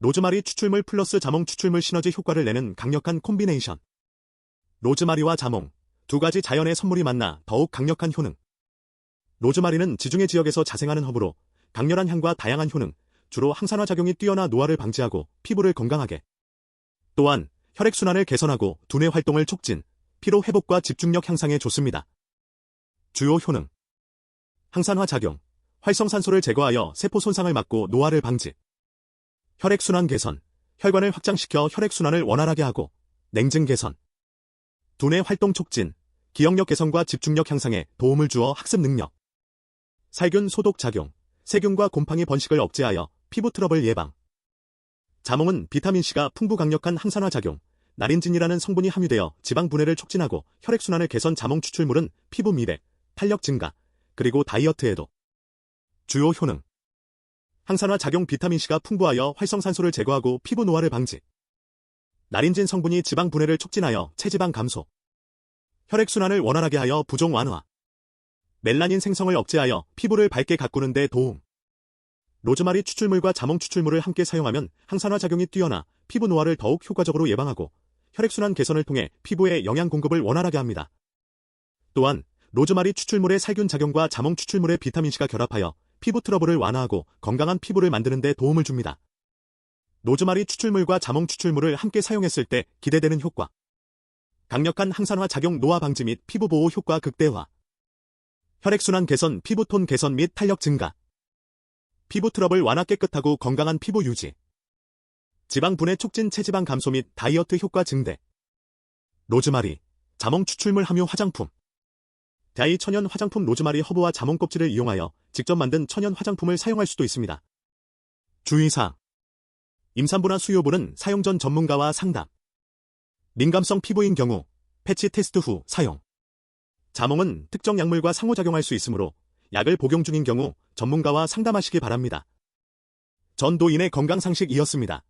로즈마리 추출물 플러스 자몽 추출물 시너지 효과를 내는 강력한 콤비네이션. 로즈마리와 자몽, 두 가지 자연의 선물이 만나 더욱 강력한 효능. 로즈마리는 지중해 지역에서 자생하는 허브로 강렬한 향과 다양한 효능, 주로 항산화 작용이 뛰어나 노화를 방지하고 피부를 건강하게. 또한 혈액순환을 개선하고 두뇌 활동을 촉진, 피로 회복과 집중력 향상에 좋습니다. 주요 효능. 항산화 작용, 활성산소를 제거하여 세포 손상을 막고 노화를 방지. 혈액순환 개선, 혈관을 확장시켜 혈액순환을 원활하게 하고. 냉증 개선. 두뇌 활동 촉진, 기억력 개선과 집중력 향상에 도움을 주어 학습 능력. 살균 소독 작용, 세균과 곰팡이 번식을 억제하여 피부 트러블 예방. 자몽은 비타민C가 풍부 강력한 항산화 작용, 나린진이라는 성분이 함유되어 지방 분해를 촉진하고 혈액순환을 개선. 자몽 추출물은 피부 미백, 탄력 증가, 그리고 다이어트에도. 주요 효능. 항산화 작용. 비타민C가 풍부하여 활성산소를 제거하고 피부 노화를 방지. 나린진 성분이 지방 분해를 촉진하여 체지방 감소. 혈액순환을 원활하게 하여 부종 완화. 멜라닌 생성을 억제하여 피부를 밝게 가꾸는 데 도움. 로즈마리 추출물과 자몽 추출물을 함께 사용하면 항산화 작용이 뛰어나 피부 노화를 더욱 효과적으로 예방하고 혈액순환 개선을 통해 피부에 영양 공급을 원활하게 합니다. 또한 로즈마리 추출물의 살균 작용과 자몽 추출물의 비타민C가 결합하여 피부 트러블을 완화하고 건강한 피부를 만드는 데 도움을 줍니다. 로즈마리 추출물과 자몽 추출물을 함께 사용했을 때 기대되는 효과. 강력한 항산화 작용. 노화 방지 및 피부 보호 효과 극대화. 혈액순환 개선. 피부톤 개선 및 탄력 증가. 피부 트러블 완화. 깨끗하고 건강한 피부 유지. 지방 분해 촉진. 체지방 감소 및 다이어트 효과 증대. 로즈마리, 자몽 추출물 함유 화장품. 다이 천연 화장품. 로즈마리 허브와 자몽 껍질을 이용하여 직접 만든 천연 화장품을 사용할 수도 있습니다. 주의사항. 임산부나 수요부는 사용 전 전문가와 상담. 민감성 피부인 경우 패치 테스트 후 사용. 자몽은 특정 약물과 상호작용할 수 있으므로 약을 복용 중인 경우 전문가와 상담하시기 바랍니다. 전도인의 건강상식이었습니다.